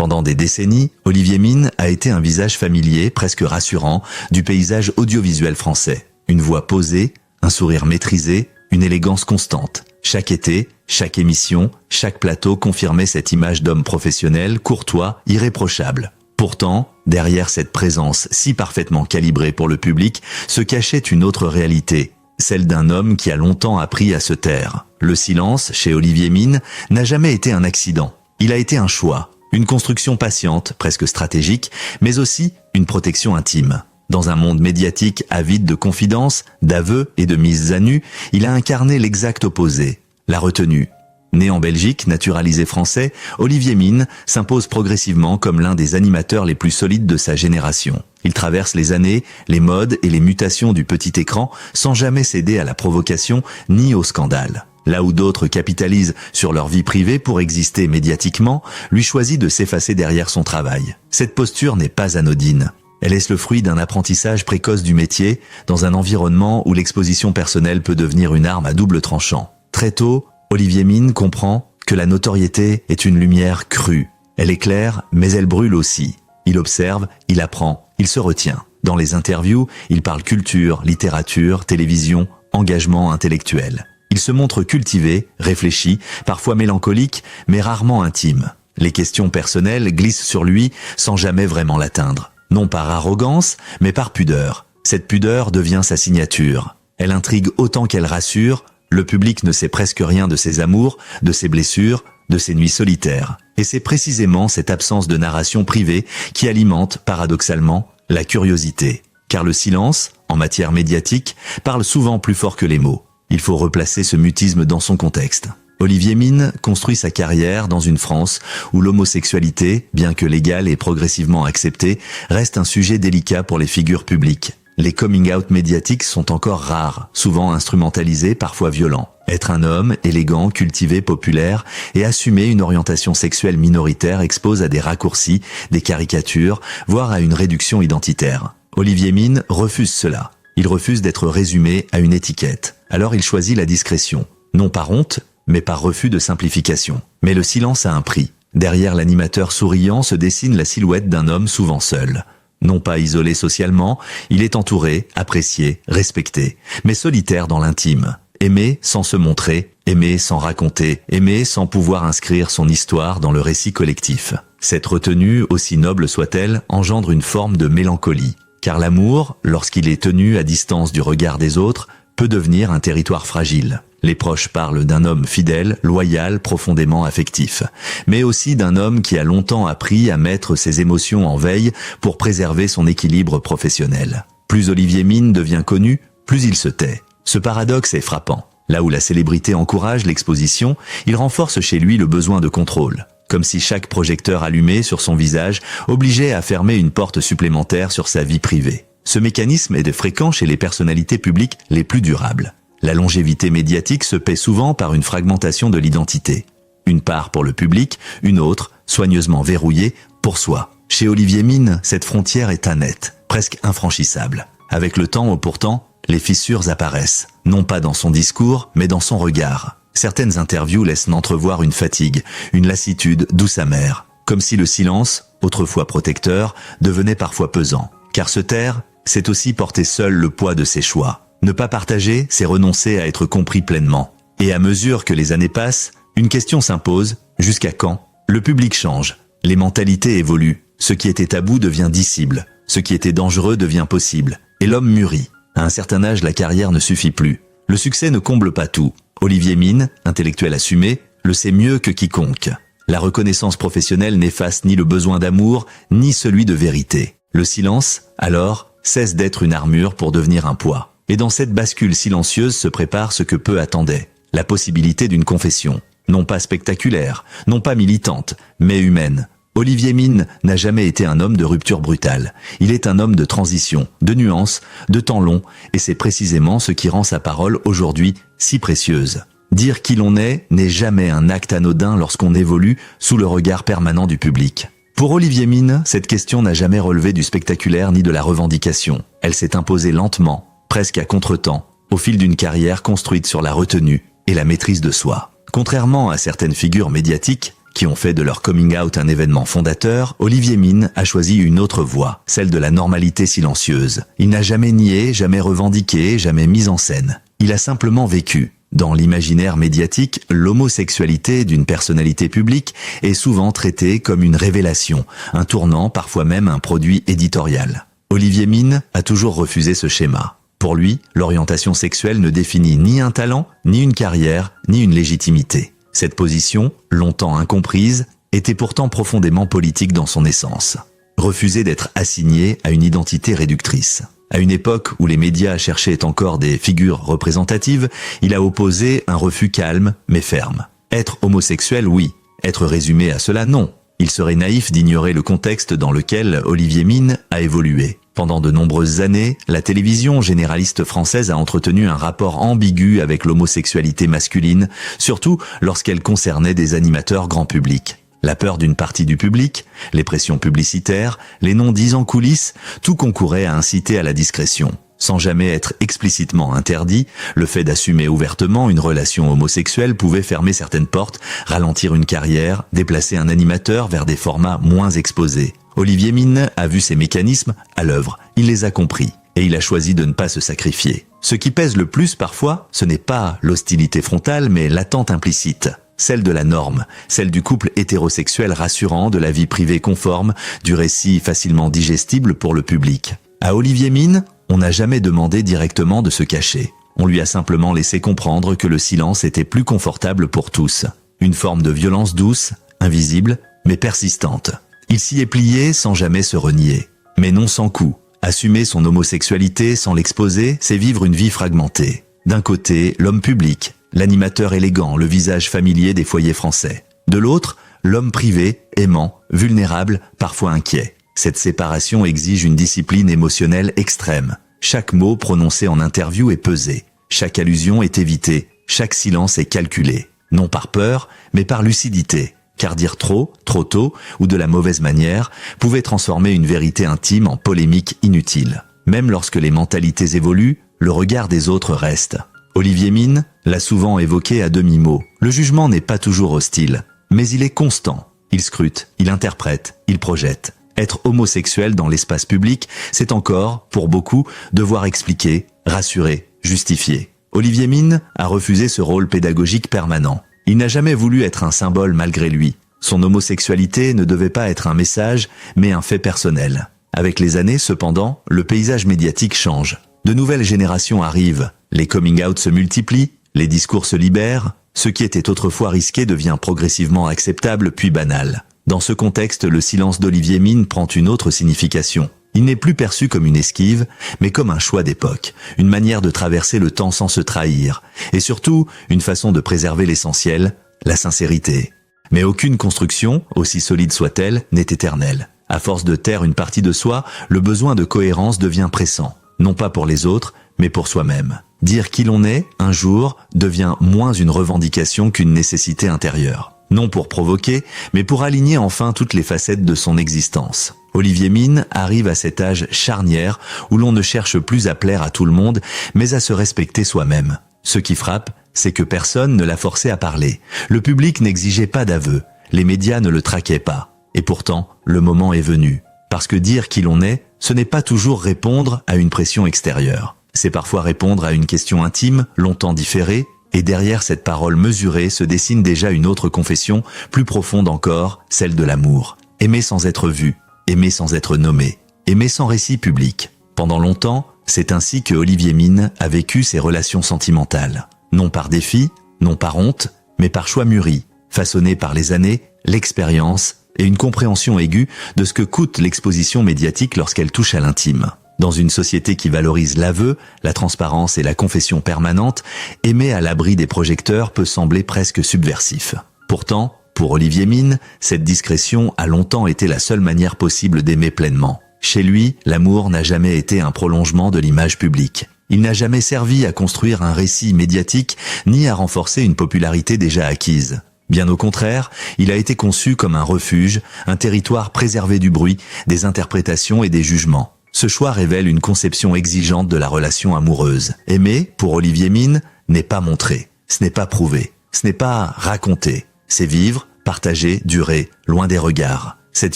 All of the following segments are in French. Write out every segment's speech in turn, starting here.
Pendant des décennies, Olivier Mine a été un visage familier, presque rassurant, du paysage audiovisuel français. Une voix posée, un sourire maîtrisé, une élégance constante. Chaque été, chaque émission, chaque plateau confirmait cette image d'homme professionnel, courtois, irréprochable. Pourtant, derrière cette présence si parfaitement calibrée pour le public, se cachait une autre réalité, celle d'un homme qui a longtemps appris à se taire. Le silence, chez Olivier Mine, n'a jamais été un accident. Il a été un choix, une construction patiente, presque stratégique, mais aussi une protection intime. Dans un monde médiatique avide de confidences, d'aveux et de mises à nu, il a incarné l'exact opposé, la retenue. Né en Belgique, naturalisé français, Olivier Mine s'impose progressivement comme l'un des animateurs les plus solides de sa génération. Il traverse les années, les modes et les mutations du petit écran sans jamais céder à la provocation ni au scandale. Là où d'autres capitalisent sur leur vie privée pour exister médiatiquement, lui choisit de s'effacer derrière son travail. Cette posture n'est pas anodine. Elle est le fruit d'un apprentissage précoce du métier, dans un environnement où l'exposition personnelle peut devenir une arme à double tranchant. Très tôt, Olivier Mine comprend que la notoriété est une lumière crue. Elle éclaire, mais elle brûle aussi. Il observe, il apprend, il se retient. Dans les interviews, il parle culture, littérature, télévision, engagement intellectuel. Il se montre cultivé, réfléchi, parfois mélancolique, mais rarement intime. Les questions personnelles glissent sur lui sans jamais vraiment l'atteindre. Non par arrogance, mais par pudeur. Cette pudeur devient sa signature. Elle intrigue autant qu'elle rassure. Le public ne sait presque rien de ses amours, de ses blessures, de ses nuits solitaires. Et c'est précisément cette absence de narration privée qui alimente, paradoxalement, la curiosité. Car le silence, en matière médiatique, parle souvent plus fort que les mots. Il faut replacer ce mutisme dans son contexte. Olivier Mine construit sa carrière dans une France où l'homosexualité, bien que légale et progressivement acceptée, reste un sujet délicat pour les figures publiques. Les coming-out médiatiques sont encore rares, souvent instrumentalisés, parfois violents. Être un homme, élégant, cultivé, populaire, et assumer une orientation sexuelle minoritaire expose à des raccourcis, des caricatures, voire à une réduction identitaire. Olivier Mine refuse cela. Il refuse d'être résumé à une étiquette. Alors il choisit la discrétion. Non par honte, mais par refus de simplification. Mais le silence a un prix. Derrière l'animateur souriant se dessine la silhouette d'un homme souvent seul. Non pas isolé socialement, il est entouré, apprécié, respecté, mais solitaire dans l'intime. Aimé sans se montrer, aimé sans raconter, aimé sans pouvoir inscrire son histoire dans le récit collectif. Cette retenue, aussi noble soit-elle, engendre une forme de mélancolie. Car l'amour, lorsqu'il est tenu à distance du regard des autres, peut devenir un territoire fragile. Les proches parlent d'un homme fidèle, loyal, profondément affectif, mais aussi d'un homme qui a longtemps appris à mettre ses émotions en veille pour préserver son équilibre professionnel. Plus Olivier Mine devient connu, plus il se tait. Ce paradoxe est frappant. Là où la célébrité encourage l'exposition, il renforce chez lui le besoin de contrôle. Comme si chaque projecteur allumé sur son visage obligeait à fermer une porte supplémentaire sur sa vie privée. Ce mécanisme est fréquent chez les personnalités publiques les plus durables. La longévité médiatique se paie souvent par une fragmentation de l'identité. Une part pour le public, une autre, soigneusement verrouillée, pour soi. Chez Olivier Mine, cette frontière est nette, presque infranchissable. Avec le temps, pourtant, les fissures apparaissent, non pas dans son discours, mais dans son regard. Certaines interviews laissent entrevoir une fatigue, une lassitude douce amère, comme si le silence, autrefois protecteur, devenait parfois pesant. Car se taire, c'est aussi porter seul le poids de ses choix. Ne pas partager, c'est renoncer à être compris pleinement. Et à mesure que les années passent, une question s'impose, jusqu'à quand? Le public change, les mentalités évoluent, ce qui était tabou devient dissible, ce qui était dangereux devient possible, et l'homme mûrit. À un certain âge, la carrière ne suffit plus. Le succès ne comble pas tout. Olivier Mine, intellectuel assumé, le sait mieux que quiconque. La reconnaissance professionnelle n'efface ni le besoin d'amour, ni celui de vérité. Le silence, alors, cesse d'être une armure pour devenir un poids. Et dans cette bascule silencieuse se prépare ce que peu attendaient, la possibilité d'une confession. Non pas spectaculaire, non pas militante, mais humaine. Olivier Mine n'a jamais été un homme de rupture brutale. Il est un homme de transition, de nuances, de temps long, et c'est précisément ce qui rend sa parole aujourd'hui si précieuse. Dire qui l'on est n'est jamais un acte anodin lorsqu'on évolue sous le regard permanent du public. Pour Olivier Mine, cette question n'a jamais relevé du spectaculaire ni de la revendication. Elle s'est imposée lentement, presque à contretemps, au fil d'une carrière construite sur la retenue et la maîtrise de soi. Contrairement à certaines figures médiatiques, qui ont fait de leur coming out un événement fondateur, Olivier Mine a choisi une autre voie, celle de la normalité silencieuse. Il n'a jamais nié, jamais revendiqué, jamais mis en scène. Il a simplement vécu. Dans l'imaginaire médiatique, l'homosexualité d'une personnalité publique est souvent traitée comme une révélation, un tournant, parfois même un produit éditorial. Olivier Mine a toujours refusé ce schéma. Pour lui, l'orientation sexuelle ne définit ni un talent, ni une carrière, ni une légitimité. Cette position, longtemps incomprise, était pourtant profondément politique dans son essence. Refuser d'être assigné à une identité réductrice. À une époque où les médias cherchaient encore des figures représentatives, il a opposé un refus calme mais ferme. Être homosexuel, oui. Être résumé à cela, non. Il serait naïf d'ignorer le contexte dans lequel Olivier Mine a évolué. Pendant de nombreuses années, la télévision généraliste française a entretenu un rapport ambigu avec l'homosexualité masculine, surtout lorsqu'elle concernait des animateurs grand public. La peur d'une partie du public, les pressions publicitaires, les non-dits en coulisses, tout concourait à inciter à la discrétion. Sans jamais être explicitement interdit, le fait d'assumer ouvertement une relation homosexuelle pouvait fermer certaines portes, ralentir une carrière, déplacer un animateur vers des formats moins exposés. Olivier Mine a vu ces mécanismes à l'œuvre, il les a compris, et il a choisi de ne pas se sacrifier. Ce qui pèse le plus parfois, ce n'est pas l'hostilité frontale, mais l'attente implicite. Celle de la norme, celle du couple hétérosexuel rassurant, de la vie privée conforme, du récit facilement digestible pour le public. À Olivier Mine, on n'a jamais demandé directement de se cacher. On lui a simplement laissé comprendre que le silence était plus confortable pour tous. Une forme de violence douce, invisible, mais persistante. Il s'y est plié sans jamais se renier. Mais non sans coup. Assumer son homosexualité sans l'exposer, c'est vivre une vie fragmentée. D'un côté, l'homme public, l'animateur élégant, le visage familier des foyers français. De l'autre, l'homme privé, aimant, vulnérable, parfois inquiet. Cette séparation exige une discipline émotionnelle extrême. Chaque mot prononcé en interview est pesé. Chaque allusion est évitée. Chaque silence est calculé. Non par peur, mais par lucidité. Car dire trop tôt, ou de la mauvaise manière, pouvait transformer une vérité intime en polémique inutile. Même lorsque les mentalités évoluent, le regard des autres reste. Olivier Mine l'a souvent évoqué à demi-mot. Le jugement n'est pas toujours hostile, mais il est constant. Il scrute, il interprète, il projette. Être homosexuel dans l'espace public, c'est encore, pour beaucoup, devoir expliquer, rassurer, justifier. Olivier Mine a refusé ce rôle pédagogique permanent. Il n'a jamais voulu être un symbole malgré lui. Son homosexualité ne devait pas être un message, mais un fait personnel. Avec les années, cependant, le paysage médiatique change. De nouvelles générations arrivent. Les coming-out se multiplient, les discours se libèrent. Ce qui était autrefois risqué devient progressivement acceptable puis banal. Dans ce contexte, le silence d'Olivier Mine prend une autre signification. Il n'est plus perçu comme une esquive, mais comme un choix d'époque, une manière de traverser le temps sans se trahir, et surtout, une façon de préserver l'essentiel, la sincérité. Mais aucune construction, aussi solide soit-elle, n'est éternelle. À force de taire une partie de soi, le besoin de cohérence devient pressant, non pas pour les autres, mais pour soi-même. Dire qui l'on est, un jour, devient moins une revendication qu'une nécessité intérieure. Non pour provoquer, mais pour aligner enfin toutes les facettes de son existence. Olivier Mine arrive à cet âge charnière où l'on ne cherche plus à plaire à tout le monde, mais à se respecter soi-même. Ce qui frappe, c'est que personne ne l'a forcé à parler. Le public n'exigeait pas d'aveu, les médias ne le traquaient pas. Et pourtant, le moment est venu. Parce que dire qui l'on est, ce n'est pas toujours répondre à une pression extérieure. C'est parfois répondre à une question intime, longtemps différée, et derrière cette parole mesurée se dessine déjà une autre confession, plus profonde encore, celle de l'amour. Aimer sans être vu, aimer sans être nommé, aimer sans récit public. Pendant longtemps, c'est ainsi que Olivier Mine a vécu ses relations sentimentales. Non par défi, non par honte, mais par choix mûri, façonné par les années, l'expérience et une compréhension aiguë de ce que coûte l'exposition médiatique lorsqu'elle touche à l'intime. Dans une société qui valorise l'aveu, la transparence et la confession permanente, aimer à l'abri des projecteurs peut sembler presque subversif. Pourtant, pour Olivier Mine, cette discrétion a longtemps été la seule manière possible d'aimer pleinement. Chez lui, l'amour n'a jamais été un prolongement de l'image publique. Il n'a jamais servi à construire un récit médiatique, ni à renforcer une popularité déjà acquise. Bien au contraire, il a été conçu comme un refuge, un territoire préservé du bruit, des interprétations et des jugements. Ce choix révèle une conception exigeante de la relation amoureuse. Aimer, pour Olivier Mine, n'est pas montrer, ce n'est pas prouver, ce n'est pas raconter. C'est vivre, partager, durer, loin des regards. Cette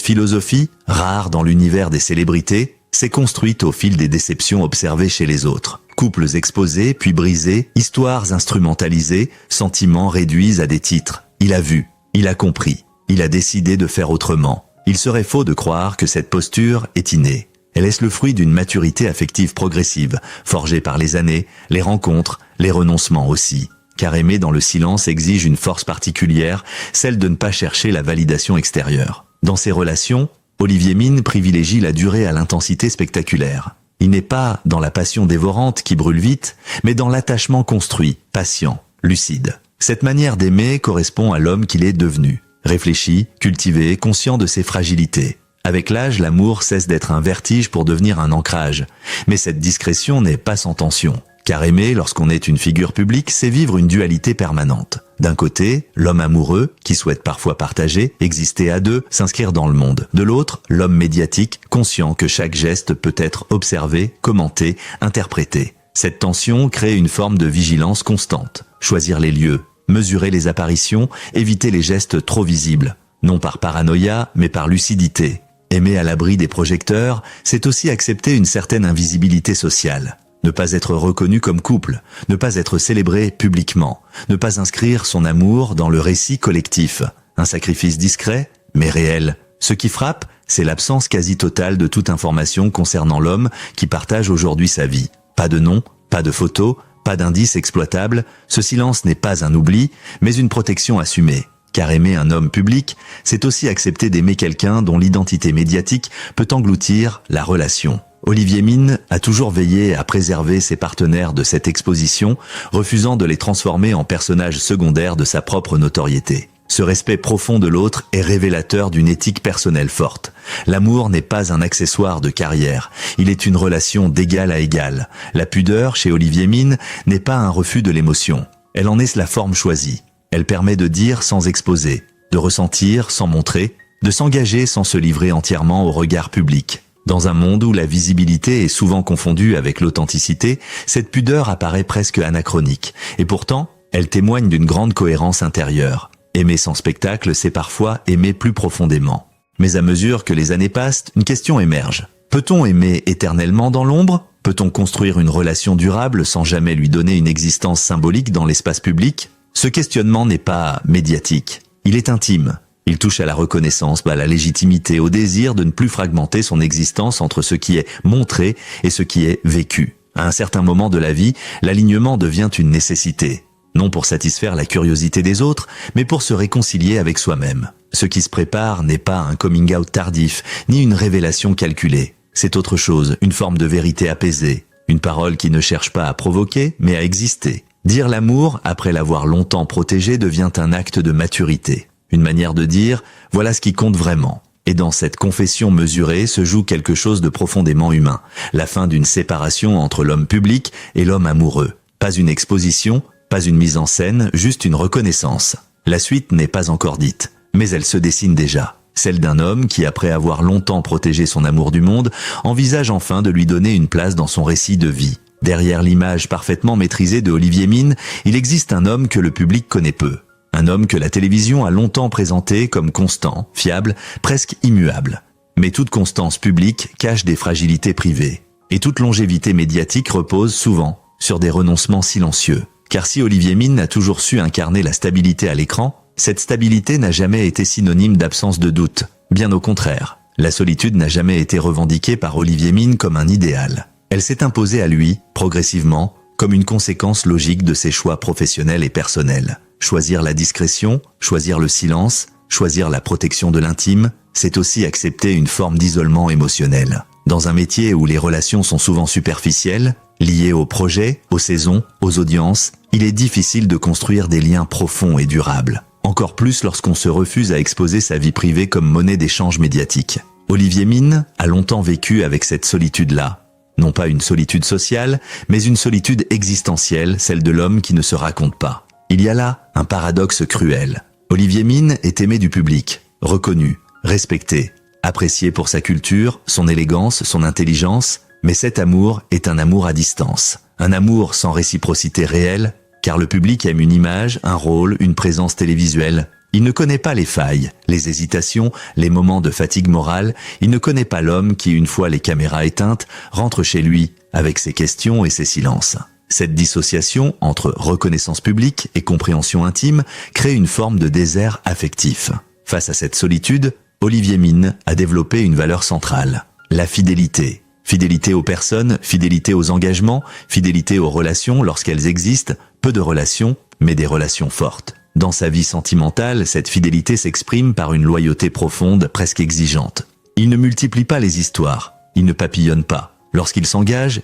philosophie, rare dans l'univers des célébrités, s'est construite au fil des déceptions observées chez les autres. Couples exposés, puis brisés, histoires instrumentalisées, sentiments réduits à des titres. Il a vu, il a compris, il a décidé de faire autrement. Il serait faux de croire que cette posture est innée. Elle est le fruit d'une maturité affective progressive, forgée par les années, les rencontres, les renoncements aussi. Car aimer dans le silence exige une force particulière, celle de ne pas chercher la validation extérieure. Dans ses relations, Olivier Mine privilégie la durée à l'intensité spectaculaire. Il n'est pas dans la passion dévorante qui brûle vite, mais dans l'attachement construit, patient, lucide. Cette manière d'aimer correspond à l'homme qu'il est devenu. Réfléchi, cultivé, conscient de ses fragilités. Avec l'âge, l'amour cesse d'être un vertige pour devenir un ancrage. Mais cette discrétion n'est pas sans tension. Car aimer, lorsqu'on est une figure publique, c'est vivre une dualité permanente. D'un côté, l'homme amoureux, qui souhaite parfois partager, exister à deux, s'inscrire dans le monde. De l'autre, l'homme médiatique, conscient que chaque geste peut être observé, commenté, interprété. Cette tension crée une forme de vigilance constante. Choisir les lieux, mesurer les apparitions, éviter les gestes trop visibles. Non par paranoïa, mais par lucidité. Aimer à l'abri des projecteurs, c'est aussi accepter une certaine invisibilité sociale. Ne pas être reconnu comme couple, ne pas être célébré publiquement, ne pas inscrire son amour dans le récit collectif. Un sacrifice discret, mais réel. Ce qui frappe, c'est l'absence quasi totale de toute information concernant l'homme qui partage aujourd'hui sa vie. Pas de nom, pas de photos, pas d'indices exploitables. Ce silence n'est pas un oubli, mais une protection assumée. Car aimer un homme public, c'est aussi accepter d'aimer quelqu'un dont l'identité médiatique peut engloutir la relation. Olivier Mine a toujours veillé à préserver ses partenaires de cette exposition, refusant de les transformer en personnages secondaires de sa propre notoriété. Ce respect profond de l'autre est révélateur d'une éthique personnelle forte. L'amour n'est pas un accessoire de carrière, il est une relation d'égal à égal. La pudeur, chez Olivier Mine, n'est pas un refus de l'émotion. Elle en est la forme choisie. Elle permet de dire sans exposer, de ressentir sans montrer, de s'engager sans se livrer entièrement au regard public. Dans un monde où la visibilité est souvent confondue avec l'authenticité, cette pudeur apparaît presque anachronique. Et pourtant, elle témoigne d'une grande cohérence intérieure. Aimer sans spectacle, c'est parfois aimer plus profondément. Mais à mesure que les années passent, une question émerge. Peut-on aimer éternellement dans l'ombre ? Peut-on construire une relation durable sans jamais lui donner une existence symbolique dans l'espace public ? Ce questionnement n'est pas médiatique. Il est intime. Il touche à la reconnaissance, à la légitimité, au désir de ne plus fragmenter son existence entre ce qui est montré et ce qui est vécu. À un certain moment de la vie, l'alignement devient une nécessité. Non pour satisfaire la curiosité des autres, mais pour se réconcilier avec soi-même. Ce qui se prépare n'est pas un coming out tardif, ni une révélation calculée. C'est autre chose, une forme de vérité apaisée. Une parole qui ne cherche pas à provoquer, mais à exister. Dire l'amour, après l'avoir longtemps protégé, devient un acte de maturité. Une manière de dire, voilà ce qui compte vraiment. Et dans cette confession mesurée se joue quelque chose de profondément humain. La fin d'une séparation entre l'homme public et l'homme amoureux. Pas une exposition, pas une mise en scène, juste une reconnaissance. La suite n'est pas encore dite, mais elle se dessine déjà. Celle d'un homme qui, après avoir longtemps protégé son amour du monde, envisage enfin de lui donner une place dans son récit de vie. Derrière l'image parfaitement maîtrisée de Olivier Mine, il existe un homme que le public connaît peu. Un homme que la télévision a longtemps présenté comme constant, fiable, presque immuable. Mais toute constance publique cache des fragilités privées. Et toute longévité médiatique repose souvent sur des renoncements silencieux. Car si Olivier Mine a toujours su incarner la stabilité à l'écran, cette stabilité n'a jamais été synonyme d'absence de doute. Bien au contraire, la solitude n'a jamais été revendiquée par Olivier Mine comme un idéal. Elle s'est imposée à lui, progressivement, comme une conséquence logique de ses choix professionnels et personnels. Choisir la discrétion, choisir le silence, choisir la protection de l'intime, c'est aussi accepter une forme d'isolement émotionnel. Dans un métier où les relations sont souvent superficielles, liées aux projets, aux saisons, aux audiences, il est difficile de construire des liens profonds et durables. Encore plus lorsqu'on se refuse à exposer sa vie privée comme monnaie d'échange médiatique. Olivier Mine a longtemps vécu avec cette solitude-là. Non pas une solitude sociale, mais une solitude existentielle, celle de l'homme qui ne se raconte pas. Il y a là un paradoxe cruel. Olivier Mine est aimé du public, reconnu, respecté, apprécié pour sa culture, son élégance, son intelligence, mais cet amour est un amour à distance. Un amour sans réciprocité réelle, car le public aime une image, un rôle, une présence télévisuelle. Il ne connaît pas les failles, les hésitations, les moments de fatigue morale. Il ne connaît pas l'homme qui, une fois les caméras éteintes, rentre chez lui avec ses questions et ses silences. Cette dissociation entre reconnaissance publique et compréhension intime crée une forme de désert affectif. Face à cette solitude, Olivier Mine a développé une valeur centrale, la fidélité. Fidélité aux personnes, fidélité aux engagements, fidélité aux relations lorsqu'elles existent, peu de relations, mais des relations fortes. Dans sa vie sentimentale, cette fidélité s'exprime par une loyauté profonde, presque exigeante. Il ne multiplie pas les histoires, il ne papillonne pas. Lorsqu'il s'engage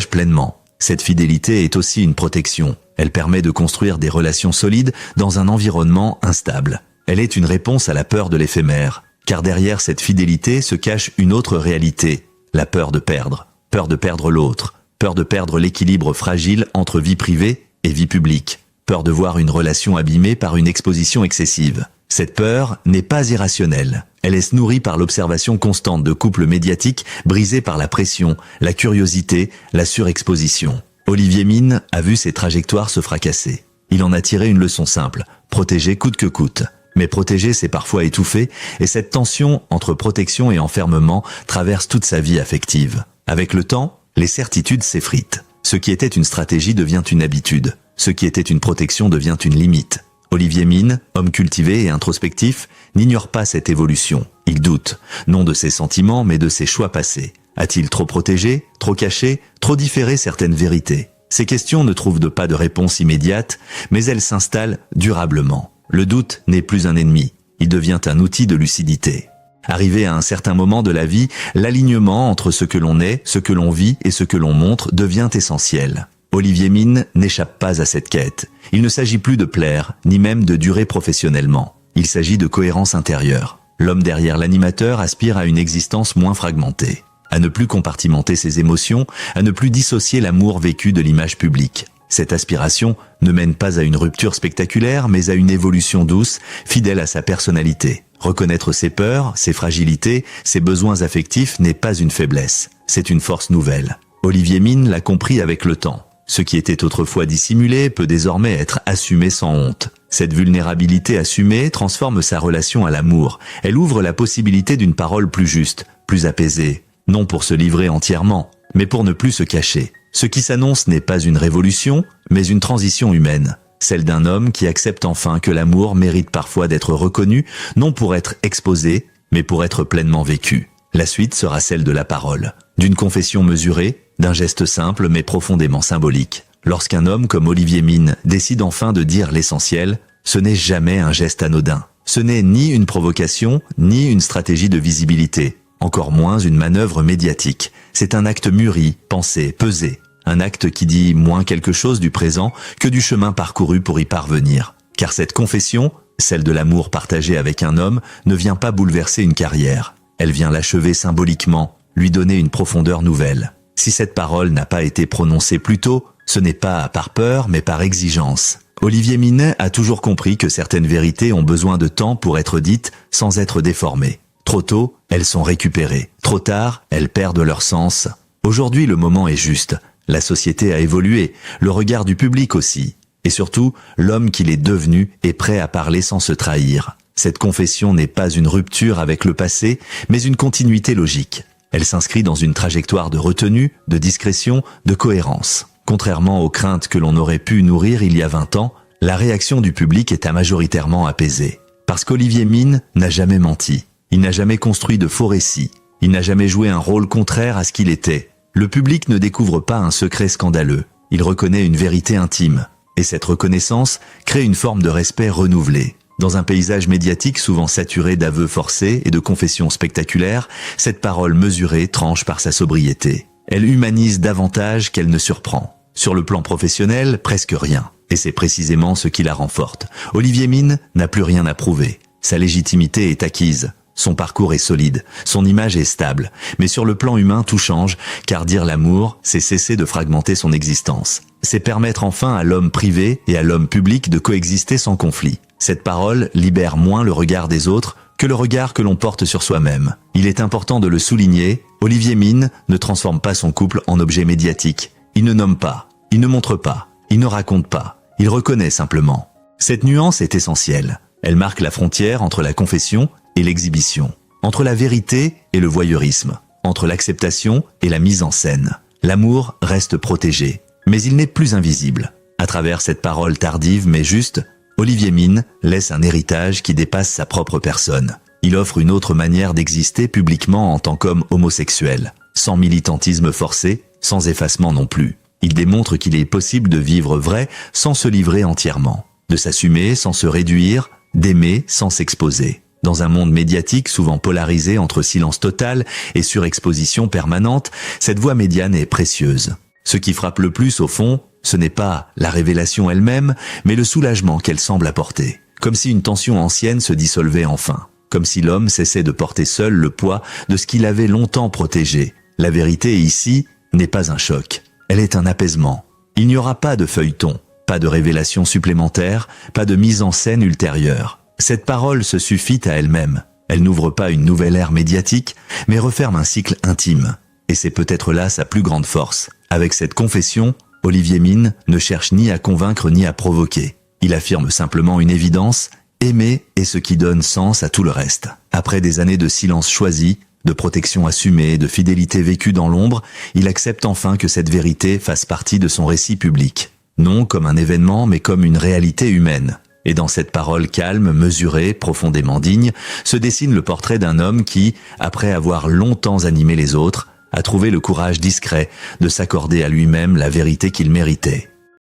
pleinement. Cette fidélité est aussi une protection. Elle permet de construire des relations solides dans un environnement instable. Elle est une réponse à la peur de l'éphémère, car derrière cette fidélité se cache une autre réalité, la peur de perdre l'autre, peur de perdre l'équilibre fragile entre vie privée et vie publique, peur de voir une relation abîmée par une exposition excessive. Cette peur n'est pas irrationnelle. Elle est nourrie par l'observation constante de couples médiatiques brisés par la pression, la curiosité, la surexposition. Olivier Mine a vu ses trajectoires se fracasser. Il en a tiré une leçon simple, protéger coûte que coûte. Mais protéger, c'est parfois étouffer, et cette tension entre protection et enfermement traverse toute sa vie affective. Avec le temps, les certitudes s'effritent. Ce qui était une stratégie devient une habitude. Ce qui était une protection devient une limite. Olivier Mine, homme cultivé et introspectif, n'ignore pas cette évolution. Il doute, non de ses sentiments, mais de ses choix passés. A-t-il trop protégé, trop caché, trop différé certaines vérités? Ces questions ne trouvent pas de réponse immédiate, mais elles s'installent durablement. Le doute n'est plus un ennemi, il devient un outil de lucidité. Arrivé à un certain moment de la vie, l'alignement entre ce que l'on est, ce que l'on vit et ce que l'on montre devient essentiel. Olivier Mine n'échappe pas à cette quête. Il ne s'agit plus de plaire, ni même de durer professionnellement. Il s'agit de cohérence intérieure. L'homme derrière l'animateur aspire à une existence moins fragmentée, à ne plus compartimenter ses émotions, à ne plus dissocier l'amour vécu de l'image publique. Cette aspiration ne mène pas à une rupture spectaculaire, mais à une évolution douce, fidèle à sa personnalité. Reconnaître ses peurs, ses fragilités, ses besoins affectifs n'est pas une faiblesse, c'est une force nouvelle. Olivier Mine l'a compris avec le temps. Ce qui était autrefois dissimulé peut désormais être assumé sans honte. Cette vulnérabilité assumée transforme sa relation à l'amour. Elle ouvre la possibilité d'une parole plus juste, plus apaisée. Non pour se livrer entièrement, mais pour ne plus se cacher. Ce qui s'annonce n'est pas une révolution, mais une transition humaine. Celle d'un homme qui accepte enfin que l'amour mérite parfois d'être reconnu, non pour être exposé, mais pour être pleinement vécu. La suite sera celle de la parole, d'une confession mesurée, d'un geste simple mais profondément symbolique. Lorsqu'un homme comme Olivier Mine décide enfin de dire l'essentiel, ce n'est jamais un geste anodin. Ce n'est ni une provocation, ni une stratégie de visibilité, encore moins une manœuvre médiatique. C'est un acte mûri, pensé, pesé. Un acte qui dit moins quelque chose du présent que du chemin parcouru pour y parvenir. Car cette confession, celle de l'amour partagé avec un homme, ne vient pas bouleverser une carrière. Elle vient l'achever symboliquement, lui donner une profondeur nouvelle. Si cette parole n'a pas été prononcée plus tôt, ce n'est pas par peur, mais par exigence. Olivier Mine a toujours compris que certaines vérités ont besoin de temps pour être dites sans être déformées. Trop tôt, elles sont récupérées. Trop tard, elles perdent leur sens. Aujourd'hui, le moment est juste. La société a évolué, le regard du public aussi. Et surtout, l'homme qu'il est devenu est prêt à parler sans se trahir. Cette confession n'est pas une rupture avec le passé, mais une continuité logique. Elle s'inscrit dans une trajectoire de retenue, de discrétion, de cohérence. Contrairement aux craintes que l'on aurait pu nourrir il y a 20 ans, la réaction du public est majoritairement apaisée. Parce qu'Olivier Mine n'a jamais menti. Il n'a jamais construit de faux récits. Il n'a jamais joué un rôle contraire à ce qu'il était. Le public ne découvre pas un secret scandaleux. Il reconnaît une vérité intime. Et cette reconnaissance crée une forme de respect renouvelé. Dans un paysage médiatique souvent saturé d'aveux forcés et de confessions spectaculaires, cette parole mesurée tranche par sa sobriété. Elle humanise davantage qu'elle ne surprend. Sur le plan professionnel, presque rien. Et c'est précisément ce qui la rend forte. Olivier Mine n'a plus rien à prouver. Sa légitimité est acquise. Son parcours est solide, son image est stable. Mais sur le plan humain, tout change, car dire l'amour, c'est cesser de fragmenter son existence. C'est permettre enfin à l'homme privé et à l'homme public de coexister sans conflit. Cette parole libère moins le regard des autres que le regard que l'on porte sur soi-même. Il est important de le souligner, Olivier Mine ne transforme pas son couple en objet médiatique. Il ne nomme pas, il ne montre pas, il ne raconte pas, il reconnaît simplement. Cette nuance est essentielle. Elle marque la frontière entre la confession et l'exhibition, entre la vérité et le voyeurisme, entre l'acceptation et la mise en scène. L'amour reste protégé, mais il n'est plus invisible. À travers cette parole tardive mais juste, Olivier Mine laisse un héritage qui dépasse sa propre personne. Il offre une autre manière d'exister publiquement en tant qu'homme homosexuel, sans militantisme forcé, sans effacement non plus. Il démontre qu'il est possible de vivre vrai sans se livrer entièrement, de s'assumer sans se réduire, d'aimer sans s'exposer. Dans un monde médiatique souvent polarisé entre silence total et surexposition permanente, cette voix médiane est précieuse. Ce qui frappe le plus au fond, ce n'est pas la révélation elle-même, mais le soulagement qu'elle semble apporter. Comme si une tension ancienne se dissolvait enfin. Comme si l'homme cessait de porter seul le poids de ce qu'il avait longtemps protégé. La vérité ici n'est pas un choc. Elle est un apaisement. Il n'y aura pas de feuilleton, pas de révélation supplémentaire, pas de mise en scène ultérieure. Cette parole se suffit à elle-même. Elle n'ouvre pas une nouvelle ère médiatique, mais referme un cycle intime. Et c'est peut-être là sa plus grande force. Avec cette confession, Olivier Mine ne cherche ni à convaincre ni à provoquer. Il affirme simplement une évidence: aimer est ce qui donne sens à tout le reste. Après des années de silence choisi, de protection assumée, de fidélité vécue dans l'ombre, il accepte enfin que cette vérité fasse partie de son récit public. Non comme un événement, mais comme une réalité humaine. Et dans cette parole calme, mesurée, profondément digne, se dessine le portrait d'un homme qui, après avoir longtemps animé les autres, a trouvé le courage discret de s'accorder à lui-même la vérité qu'il méritait.